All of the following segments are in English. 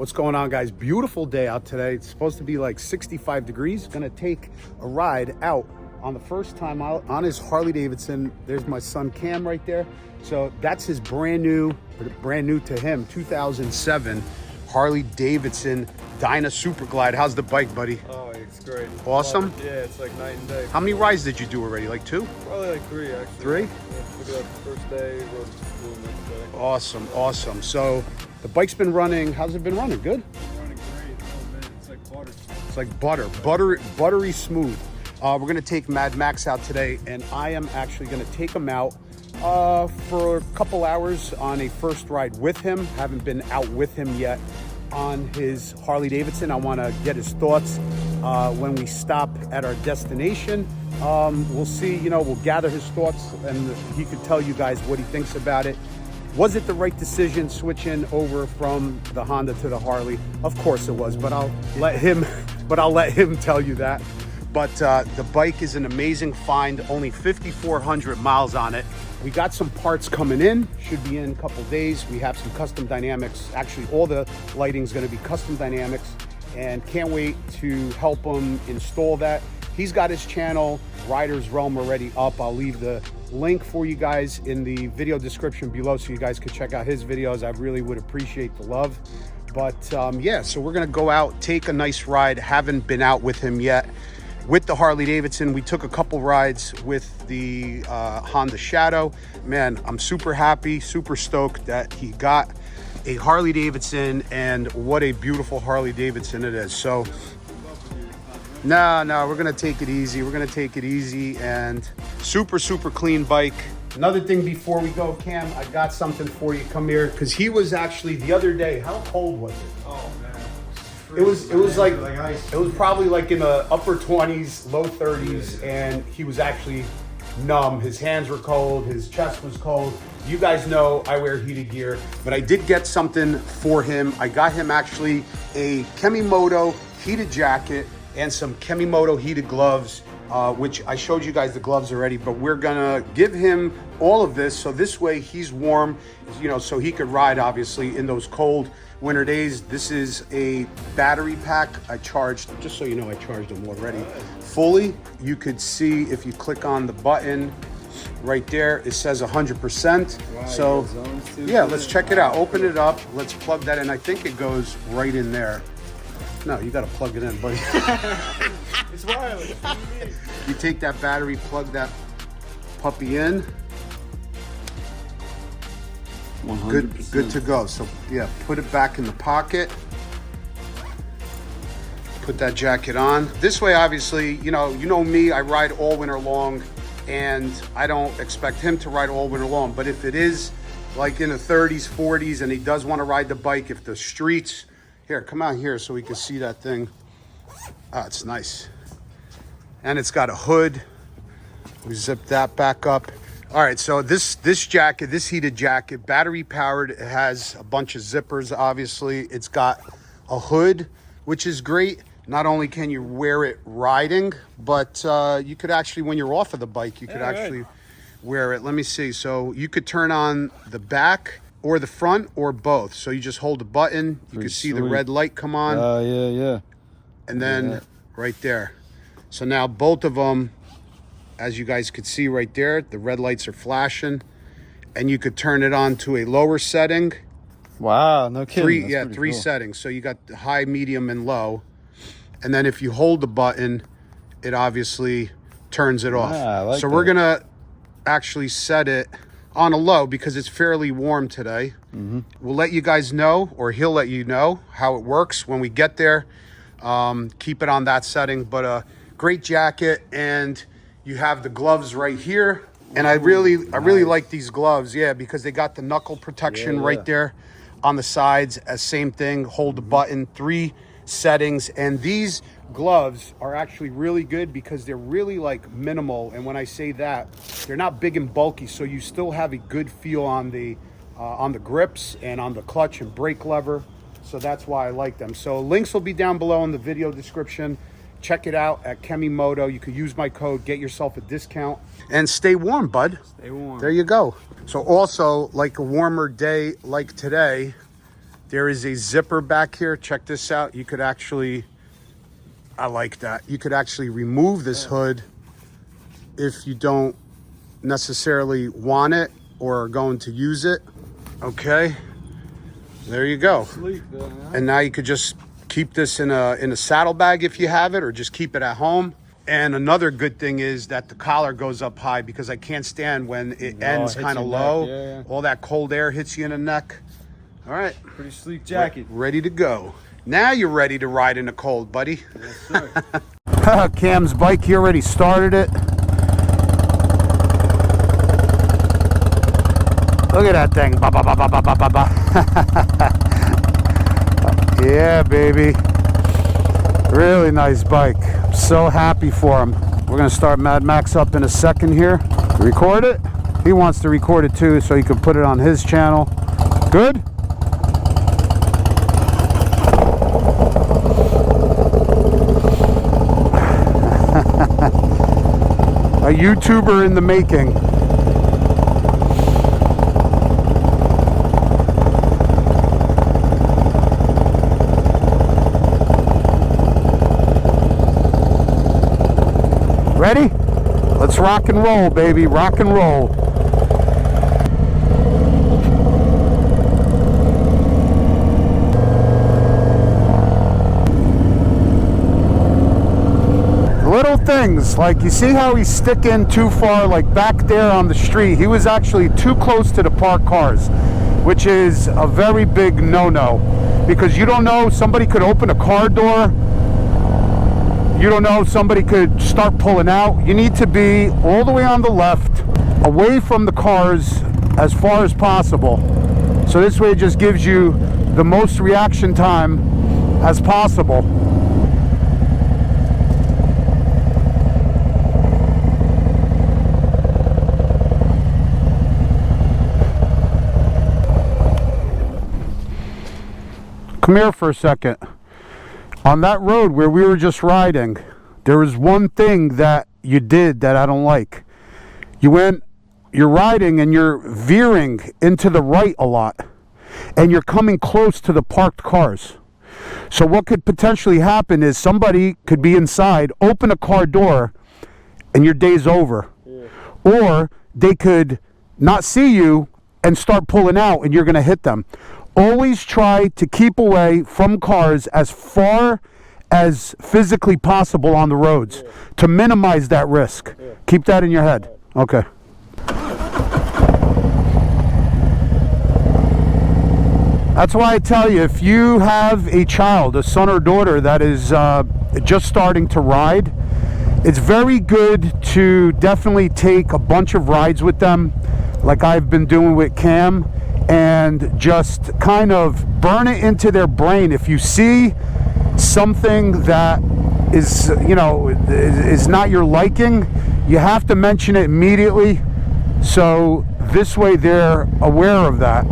What's going on, guys? Beautiful day out today. It's supposed to be like 65 degrees. Gonna take a ride out on the first time out on his Harley Davidson. There's my son Cam right there. So that's his brand new to him, 2007 Harley Davidson Dyna Super Glide. How's the bike, buddy? Oh, it's great. Awesome? Yeah, it's like night and day. How many rides did you do already? Like two? Probably like three, actually. Three? Yeah, took it up the first day, rode to school the next day. Awesome, awesome. So the bike's been running. How's it been running? Good? Running great. Oh man, it's like butter. It's like buttery smooth. We're gonna take Madmax out today, and I am actually gonna take him out for a couple hours on a first ride with him. Haven't been out with him yet on his Harley Davidson. I wanna get his thoughts when we stop at our destination. We'll see, we'll gather his thoughts, and he could tell you guys what he thinks about it. Was it the right decision switching over from the Honda to the Harley? Of course it was, but I'll let him tell you that. But the bike is an amazing find, only 5,400 miles on it. We got some parts coming in, should be in a couple days. We have some custom dynamics. Actually, all the lighting's gonna be custom dynamics, and can't wait to help him install that. He's got his channel, Rider's Realm, already up. I'll leave the link for you guys in the video description below so you guys could check out his videos. I really would appreciate the love. But yeah, so we're gonna go out, take a nice ride. Haven't been out with him yet. With the Harley Davidson, we took a couple rides with the Honda Shadow. Man, I'm super happy, super stoked that he got a Harley Davidson, and what a beautiful Harley Davidson it is. So no, we're gonna take it easy. We're gonna take it easy, and super clean bike. Another thing before we go, Cam, I got something for you. Come here, because he was actually the other day. How cold was it? Oh man. It was like ice. It was probably like in the upper 20s, low 30s, and he was actually numb. His hands were cold, his chest was cold. You guys know I wear heated gear, but I did get something for him. I got him actually a KEMIMOTO heated jacket and some KEMIMOTO heated gloves, which I showed you guys the gloves already, but we're gonna give him all of this, so this way he's warm, so he could ride, obviously, in those cold winter days. This is a battery pack. I charged, just so you know, I charged them already fully. You could see if you click on the button right there, it says 100%. Wow, so yeah, let's check it out. Open it up. Let's plug that in. I think it goes right in there. No, you got to plug it in, buddy. It's wireless. You take that battery, plug that puppy in. 100%. Good to go. So yeah, put it back in the pocket. Put that jacket on. This way, obviously, you know me, I ride all winter long, and I don't expect him to ride all winter long. But if it is like in the 30s, 40s, and he does want to ride the bike, if the streets, here, come out here so we can see that thing. Ah, it's nice. And it's got a hood. We zip that back up. All right, so this jacket, this heated jacket, battery powered. It has a bunch of zippers, obviously. It's got a hood, which is great. Not only can you wear it riding, but you could actually, when you're off of the bike, you could actually wear it. Let me see. So you could turn on the back or the front or both. So you just hold the button. You can see the red light come on. Yeah. And then right there. So now both of them, as you guys could see right there, the red lights are flashing, and you could turn it on to a lower setting. Wow, no kidding. Three cool settings. So you got the high, medium, and low. And then if you hold the button, it obviously turns it off. I like so that. We're gonna actually set it on a low because it's fairly warm today. We'll let you guys know, or he'll let you know how it works when we get there. Keep it on that setting, but a great jacket, and you have the gloves right here. And I really like these gloves, because they got the knuckle protection right there on the sides. As same thing, hold the button, 3 settings. And these gloves are actually really good because they're really like minimal. And when I say that, they're not big and bulky, so you still have a good feel on the grips and on the clutch and brake lever. So that's why I like them. So links will be down below in the video description. Check it out at KEMIMOTO. You could use my code, get yourself a discount, and stay warm, bud. Stay warm. There you go. So also, like a warmer day like today, There is a zipper back here. Check this out. You could actually, I like that. You could actually remove this hood if you don't necessarily want it or are going to use it. Okay, there you go. Sleek though, huh? And now you could just keep this in a saddlebag if you have it, or just keep it at home. And another good thing is that the collar goes up high, because I can't stand when it ends kind of low. Yeah. All that cold air hits you in the neck. All right. Pretty sleek jacket. Ready to go. Now you're ready to ride in the cold, buddy. Yes, sir. Cam's bike, he already started it. Look at that thing. Ba, ba, ba, ba, ba, ba, ba. Yeah, baby. Really nice bike. I'm so happy for him. We're gonna start Madmax up in a second here. Record it. He wants to record it too, so he can put it on his channel. Good? A YouTuber in the making. Ready? Let's rock and roll, baby. Rock and roll. Little things, like you see how he's sticking too far, like back there on the street. He was actually too close to the parked cars, which is a very big no-no, because you don't know, somebody could open a car door. You don't know, somebody could start pulling out. You need to be all the way on the left, away from the cars as far as possible. So this way it just gives you the most reaction time as possible. Come here for a second. On that road where we were just riding, there was one thing that you did that I don't like. You're riding and you're veering into the right a lot, and you're coming close to the parked cars. So what could potentially happen is somebody could be inside, open a car door, and your day's over. Yeah. Or they could not see you and start pulling out, and you're going to hit them. Always try to keep away from cars as far as physically possible on the roads, to minimize that risk. Keep that in your head. Okay. That's why I tell you, if you have a child, a son or daughter that is just starting to ride, it's very good to definitely take a bunch of rides with them, like I've been doing with Cam, and just kind of burn it into their brain. If you see something that is, you know, is not your liking, you have to mention it immediately, so this way they're aware of that.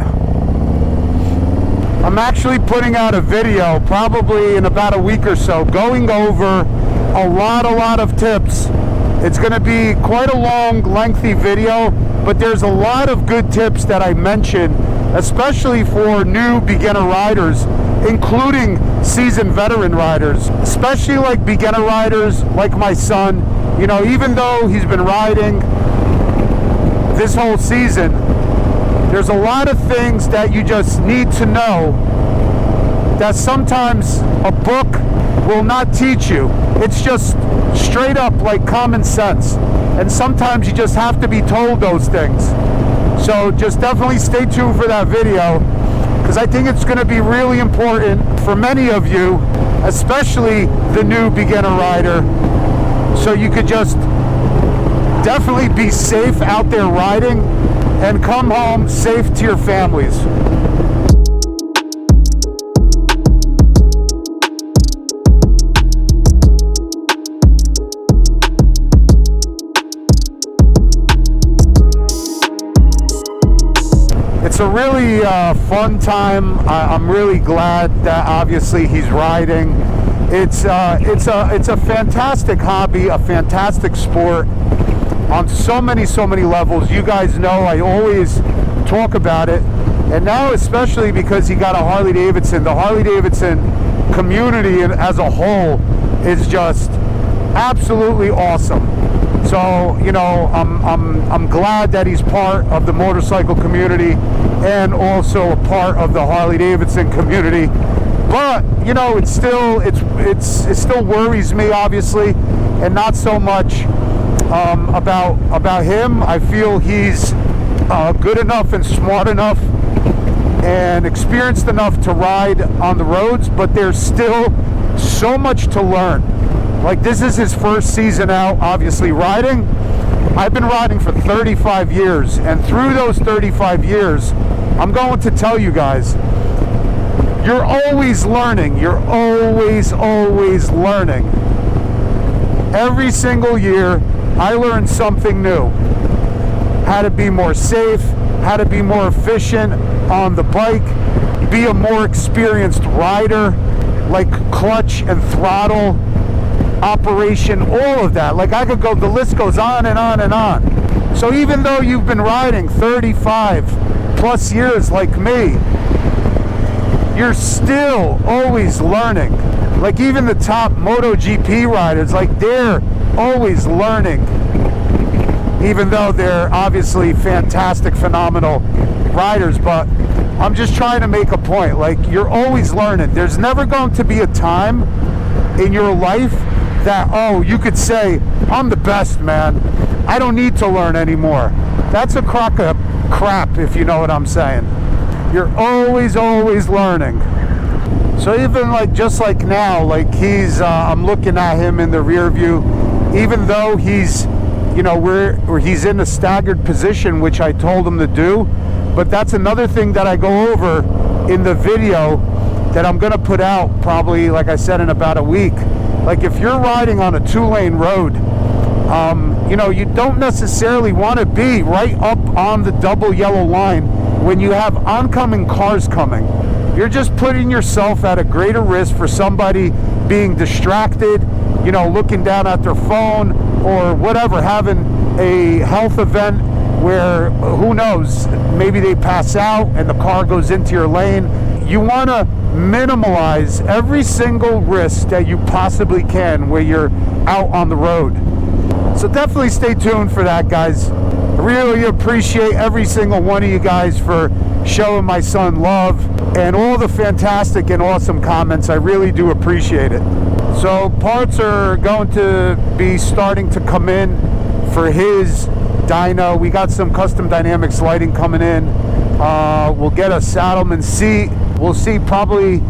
I'm actually putting out a video probably in about a week or so, going over a lot of tips. It's going to be quite a long, lengthy video, but there's a lot of good tips that I mentioned, especially for new beginner riders, including seasoned veteran riders, especially like beginner riders like my son. You know, even though he's been riding this whole season, there's a lot of things that you just need to know that sometimes a book will not teach you. It's just straight up like common sense. And sometimes you just have to be told those things. So just definitely stay tuned for that video, because I think it's going to be really important for many of you, especially the new beginner rider, so you could just definitely be safe out there riding and come home safe to your families. It's a really fun time. I'm really glad that obviously he's riding. It's a fantastic hobby, a fantastic sport on so many levels. You guys know I always talk about it. And now especially because he got a Harley Davidson, the Harley Davidson community as a whole is just absolutely awesome. So, you know, I'm glad that he's part of the motorcycle community and also a part of the Harley Davidson community. But, you know, it still worries me, obviously, and not so much about him. I feel he's good enough and smart enough and experienced enough to ride on the roads, but there's still so much to learn. Like, this is his first season out, obviously, riding. I've been riding for 35 years, and through those 35 years, I'm going to tell you guys, you're always learning. You're always learning. Every single year, I learn something new. How to be more safe, how to be more efficient on the bike, be a more experienced rider, like clutch and throttle operation, all of that. Like, I could go, the list goes on and on and on. So even though you've been riding 35 plus years like me, you're still always learning. Like, even the top MotoGP riders, like, they're always learning, even though they're obviously fantastic, phenomenal riders. But I'm just trying to make a point. Like, you're always learning. There's never going to be a time in your life that, oh, you could say, I'm the best, man, I don't need to learn anymore. That's a crock of crap, if you know what I'm saying. You're always learning. So even like, just like now, like he's I'm looking at him in the rear view, even though he's, you know, where he's in a staggered position, which I told him to do. But that's another thing that I go over in the video that I'm gonna put out probably, like I said, in about a week. Like, if you're riding on a 2-lane road, you know, you don't necessarily want to be right up on the double yellow line when you have oncoming cars coming. You're just putting yourself at a greater risk for somebody being distracted, you know, looking down at their phone or whatever, having a health event where, who knows, maybe they pass out and the car goes into your lane. You want to minimize every single risk that you possibly can where you're out on the road. So definitely stay tuned for that, guys. I really appreciate every single one of you guys for showing my son love and all the fantastic and awesome comments. I really do appreciate it. So parts are going to be starting to come in for his dyno. We got some custom dynamics lighting coming in. We'll get a saddleman seat. We'll see probably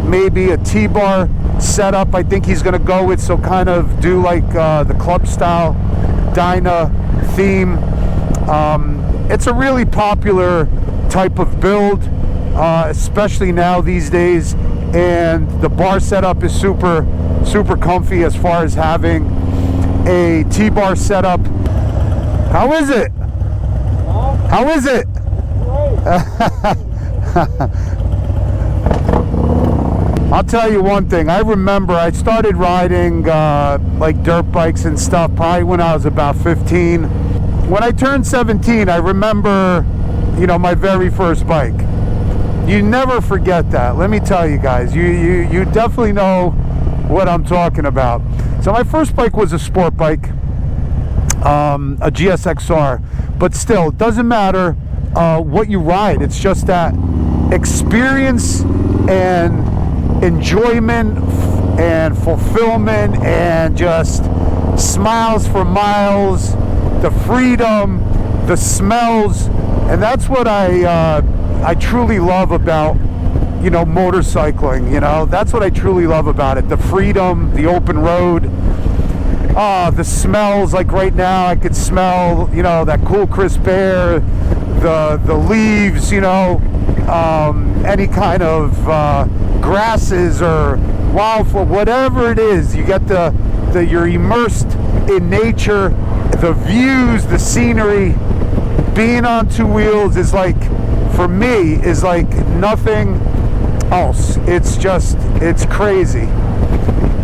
maybe a T-bar setup I think he's gonna go with, so kind of do like the club style Dyna theme. It's a really popular type of build, especially now these days, and the bar setup is super comfy as far as having a T-bar setup. How is it? How is it? I'll tell you one thing. I remember I started riding like dirt bikes and stuff probably when I was about 15. When I turned 17, I remember, you know, my very first bike. You never forget that. Let me tell you guys, you definitely know what I'm talking about. So my first bike was a sport bike, a GSXR, but still, it doesn't matter what you ride. It's just that experience and enjoyment and fulfillment and just smiles for miles, the freedom, the smells, and that's what I truly love about, you know, motorcycling. You know, that's what I truly love about it. The freedom, the open road, the smells. Like right now I could smell, you know, that cool crisp air, the leaves, you know, any kind of grasses or wildflower, whatever it is. You get you're immersed in nature, the views, the scenery. Being on two wheels is like, for me, is like nothing else. It's just, it's crazy.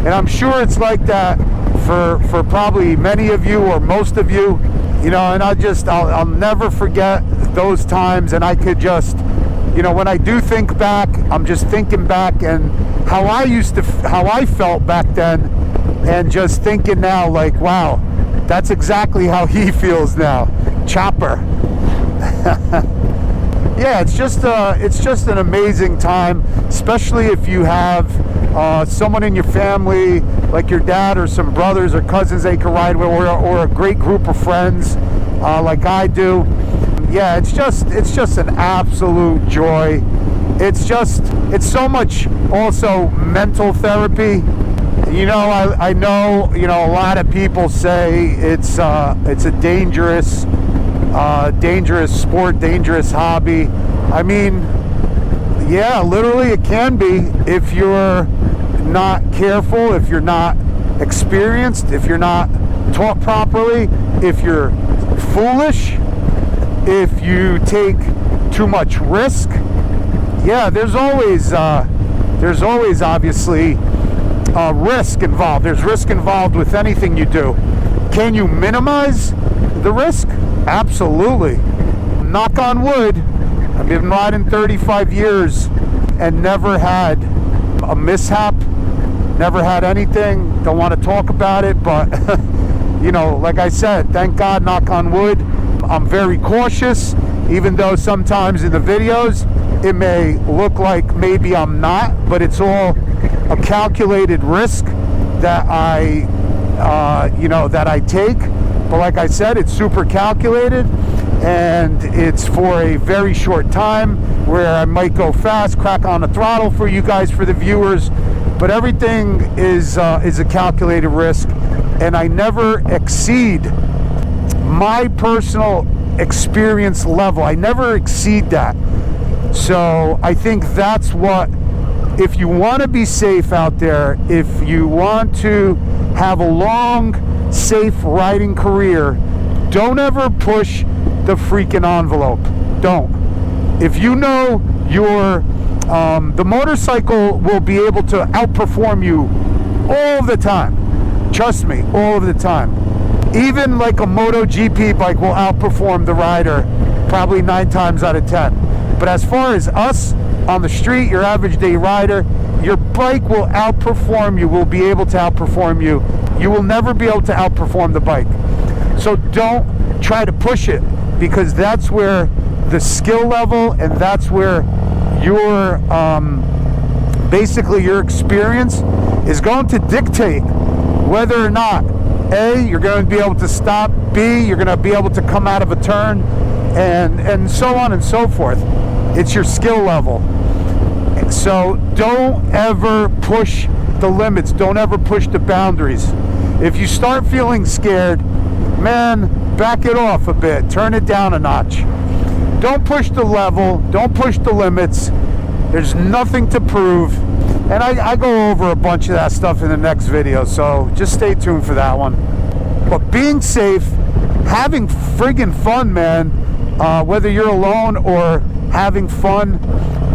And I'm sure it's like that for probably many of you or most of you, you know. And I'll never forget those times, and I could just you know, when I do think back, I'm just thinking back and how I felt back then, and just thinking now, like, wow, that's exactly how he feels now. Chopper. Yeah, it's just an amazing time, especially if you have someone in your family, like your dad or some brothers or cousins they can ride with, or a great group of friends, like I do. Yeah, it's just an absolute joy. It's so much also mental therapy. You know, I know, you know, a lot of people say it's a dangerous sport, dangerous hobby. I mean, yeah, literally it can be if you're not careful, if you're not experienced, if you're not taught properly, if you're foolish, if you take too much risk. Yeah, there's always obviously risk involved. There's risk involved with anything you do. Can you minimize the risk? Absolutely. Knock on wood, I've been riding 35 years and never had a mishap, never had anything. Don't want to talk about it, but you know, like I said, thank God, knock on wood. I'm very cautious, even though sometimes in the videos it may look like maybe I'm not, but it's all a calculated risk that I take. But like I said, it's super calculated, and it's for a very short time where I might go fast, crack on the throttle for you guys, for the viewers, but everything is a calculated risk, and I never exceed my personal experience level. I never exceed that. So I think that's what, if you want to be safe out there, if you want to have a long, safe riding career, don't ever push the freaking envelope. Don't. If you know the motorcycle will be able to outperform you all the time. Trust me, all of the time. Even like a MotoGP bike will outperform the rider probably 9 times out of 10. But as far as us on the street, your average day rider, your bike will outperform you, will be able to outperform you. You will never be able to outperform the bike. So don't try to push it, because that's where the skill level, and that's where your basically your experience is going to dictate whether or not A, you're going to be able to stop, B, you're going to be able to come out of a turn, and so on and so forth. It's your skill level. So don't ever push the limits. Don't ever push the boundaries. If you start feeling scared, man, back it off a bit. Turn it down a notch. Don't push the level. Don't push the limits. There's nothing to prove. And I go over a bunch of that stuff in the next video, so just stay tuned for that one. But being safe, having friggin' fun, man, whether you're alone or having fun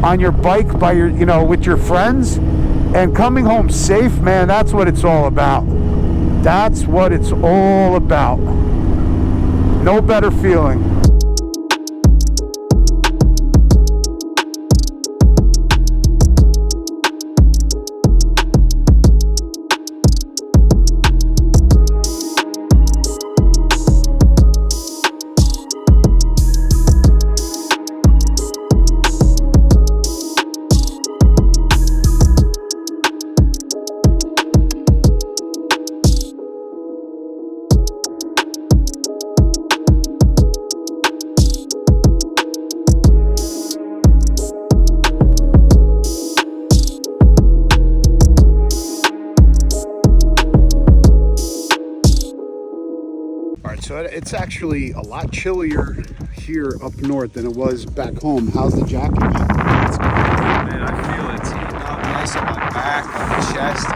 on your bike by your, with your friends, and coming home safe, man, that's what it's all about. That's what it's all about. No better feeling. So it's actually a lot chillier here up north than it was back home. How's the jacket? It's good, man. I feel it's heating up nice on my back, on my chest.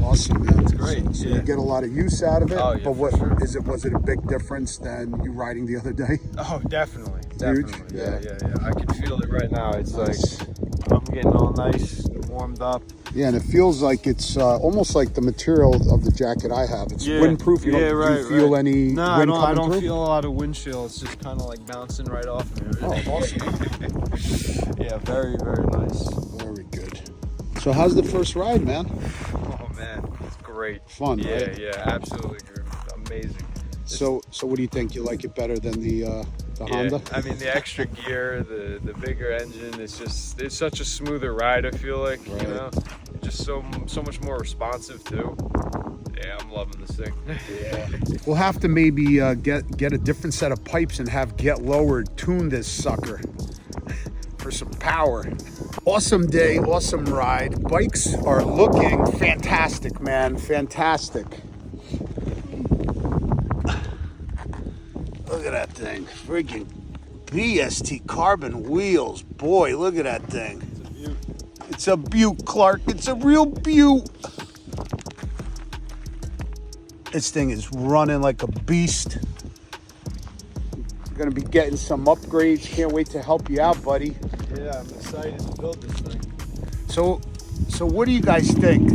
Awesome, man. It's great. So you get a lot of use out of it. Oh, yeah, but what sure. was it a big difference than you riding the other day? Oh, definitely. Huge? Yeah. I can feel it right now. It's nice. like I'm getting all nice, warmed up. Yeah, and it feels like it's almost like the material of the jacket I have. It's windproof. You don't do you feel any no, wind I don't through? feel a lot of wind chill. It's just kind of like bouncing right off me. Oh, awesome. Yeah, very, very nice. Very good. So how's the first ride, man? Oh, man, it's great. Fun, right? Yeah, absolutely. Amazing. So what do you think? You like it better than the Honda? I mean, the extra gear, the bigger engine, it's such a smoother ride, I feel like, Right. you know? Just so much more responsive, too. Yeah, I'm loving this thing. Yeah. We'll have to maybe get a different set of pipes and have Get Lowered tune this sucker for some power. Awesome day, awesome ride. Bikes are looking fantastic, man, fantastic. Look at that thing. Freaking BST carbon wheels. Boy, look at that thing. It's a beaut, Clark. It's a real beaut. This thing is running like a beast. We're gonna be getting some upgrades. Can't wait to help you out, buddy. Yeah, I'm excited to build this thing. So what do you guys think?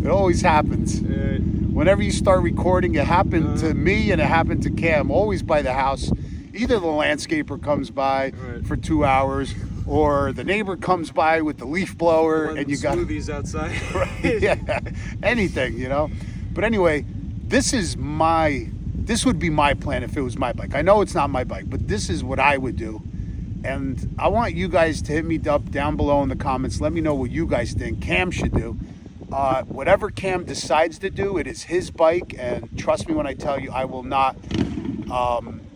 It always happens. Whenever you start recording, it happened to me and it happened to Cam, always by the house. Either the landscaper comes by for 2 hours or the neighbor comes by with the leaf blower and you got smoothies outside. Right, yeah, anything, you know. But anyway, this would be my plan if it was my bike. I know it's not my bike, but this is what I would do. And I want you guys to hit me up down below in the comments. Let me know what you guys think Cam should do. Whatever Cam decides to do, it is his bike, and trust me when I tell you, I will not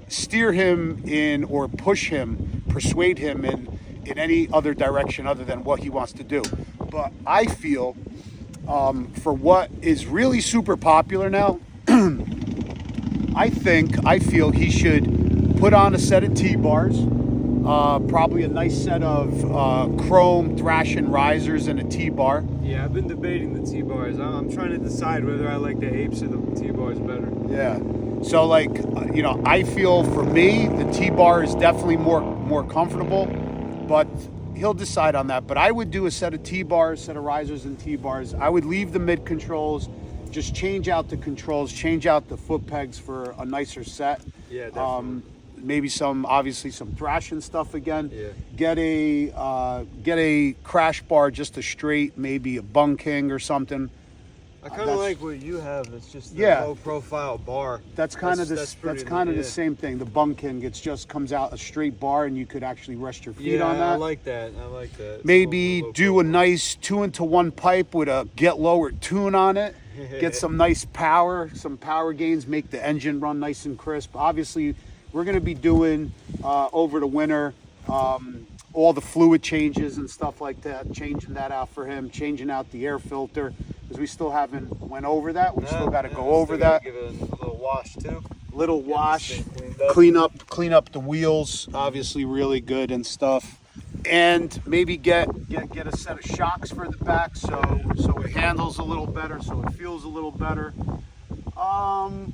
steer him in or push him, persuade him in any other direction other than what he wants to do. But I feel for what is really super popular now, I feel he should put on a set of T-bars, probably a nice set of Khrome Thrashin risers and a T-bar. Yeah, I've been debating the T-bars. I'm trying to decide whether I like the apes or the T-bars better. Yeah. So like, you know, I feel for me, the T-bar is definitely more comfortable, but he'll decide on that. But I would do a set of T-bars, set of risers and T-bars. I would leave the mid controls, just change out the controls, change out the foot pegs for a nicer set. Yeah, definitely. Maybe obviously some Thrashin stuff again. Yeah. Get a crash bar, just a straight, maybe a Bung King or something. I kind of like what you have. It's just a low profile bar. That's kind of the same thing. The Bung King, comes out a straight bar, and you could actually rest your feet on that. I like that. Maybe do a nice 2-into-1 pipe with a Get Lowered tune on it. Get some nice power, some power gains, make the engine run nice and crisp. Obviously, we're going to be doing over the winter all the fluid changes and stuff like that, changing that out for him, changing out the air filter, because we still haven't went over that. We still got to go over that. Give it a little wash too. Little wash, clean up the wheels, obviously really good and stuff. And maybe get a set of shocks for the back so it handles a little better, so it feels a little better.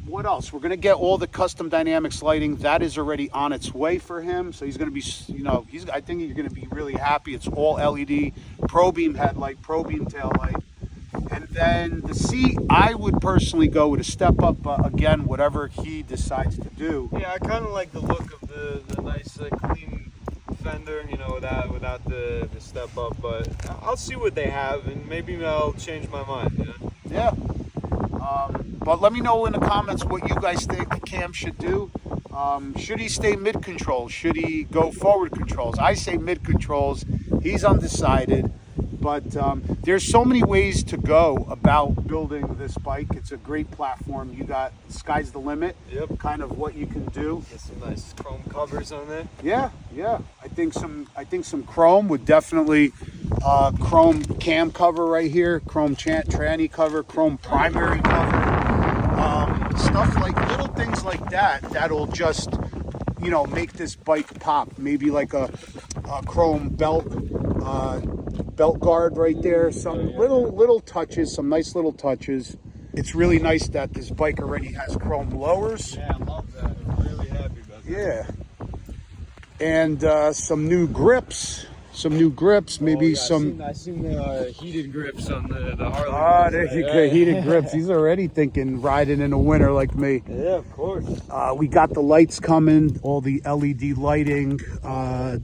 What else? We're gonna get all the custom dynamics lighting. That is already on its way for him. So he's gonna be, I think he's gonna be really happy. It's all LED, pro beam headlight, pro beam tail light. And then the seat, I would personally go with a step up, again, whatever he decides to do. Yeah, I kind of like the look of the nice clean fender, without the step up, but I'll see what they have and maybe I'll change my mind. Yeah. But let me know in the comments what you guys think Cam should do. Should he stay mid controls? Should he go forward controls? I say mid controls. He's undecided. But there's so many ways to go about building this bike. It's a great platform. You got sky's the limit. Yep. Kind of what you can do. Get some nice chrome covers on there. Yeah. I think some chrome would definitely chrome cam cover right here, chrome tranny cover, chrome primary cover. Stuff like little things like that that'll just make this bike pop. Maybe like a chrome belt guard right there. Some little touches, some nice little touches. It's really nice that this bike already has chrome lowers. Yeah, I love that. I'm really happy about that. Yeah. and some new grips. Some new grips, maybe some. I seen the heated grips on the Harley. Ah, there you go, heated grips. He's already thinking riding in the winter like me. Yeah, of course. We got the lights coming, all the LED lighting.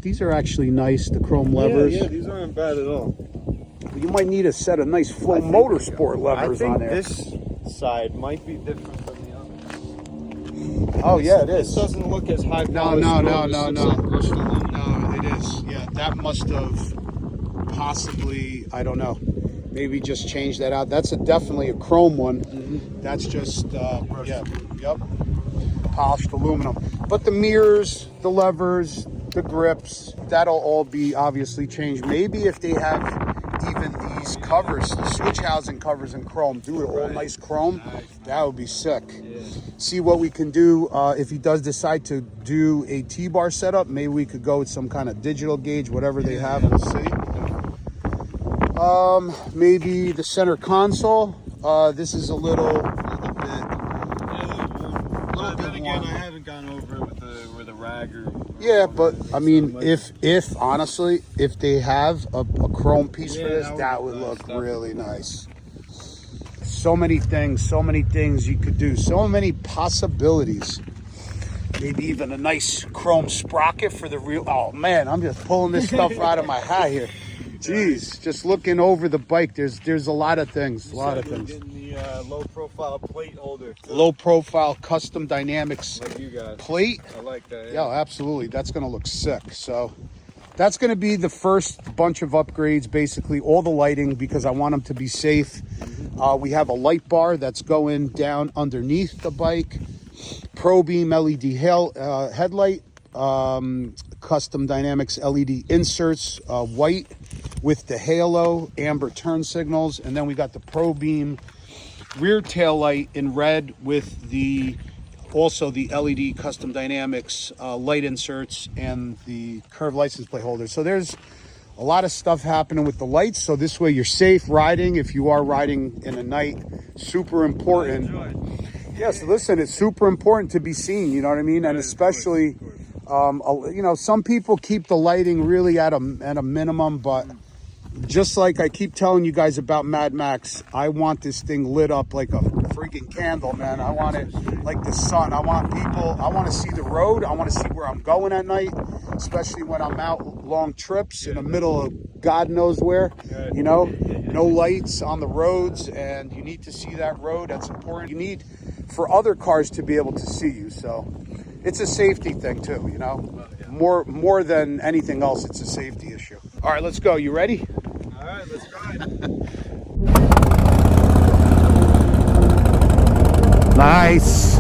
These are actually nice, the chrome levers. Yeah, these aren't bad at all. You might need a set of nice Flow Motorsport levers on there. This side might be different from the other. Oh yeah, it is. This doesn't look as high. No, it is. Yeah, that must have possibly, I don't know, maybe just change that out. That's definitely a chrome one. That's just, polished aluminum. But the mirrors, the levers, the grips, that'll all be obviously changed. Maybe if they have even these covers, the switch housing covers in chrome, do it all nice chrome, that would be sick. See what we can do. If he does decide to do a T-bar setup, maybe we could go with some kind of digital gauge, whatever they have, we'll see. Maybe the center console. This is a little bit again, I haven't gone over it with a rag or. Yeah, but I mean, if honestly, if they have a chrome piece for this, that would look really nice. So many things you could do, so many possibilities. Maybe even a nice chrome sprocket for the real. Oh man, I'm just pulling this stuff out of my hat here. Jeez, just looking over the bike, there's a lot of things, Getting the low profile plate holder. Low profile custom dynamics like you guys. Plate. I like that. Yeah, absolutely. That's gonna look sick. So that's gonna be the first bunch of upgrades, basically all the lighting, because I want them to be safe. We have a light bar that's going down underneath the bike. Pro beam LED headlight, custom dynamics LED inserts, white with the halo, amber turn signals, and then we got the Pro beam rear tail light in red with also the LED custom dynamics light inserts and the curved license plate holder. So there's a lot of stuff happening with the lights, so this way you're safe riding if you are riding in the night. Super important. Yes, listen, it's super important to be seen, you know what I mean? And especially, you know, some people keep the lighting really at a minimum, but just like I keep telling you guys about Madmax, I want this thing lit up like a freaking candle, man. I want it like the sun. I want to see the road. I want to see where I'm going at night, especially when I'm out long trips in the middle of God knows where, you know, no lights on the roads, and you need to see that road. That's important. You need for other cars to be able to see you. So it's a safety thing too, you know, more than anything else. It's a safety issue. All right, let's go. You ready? All right, let's ride. Nice.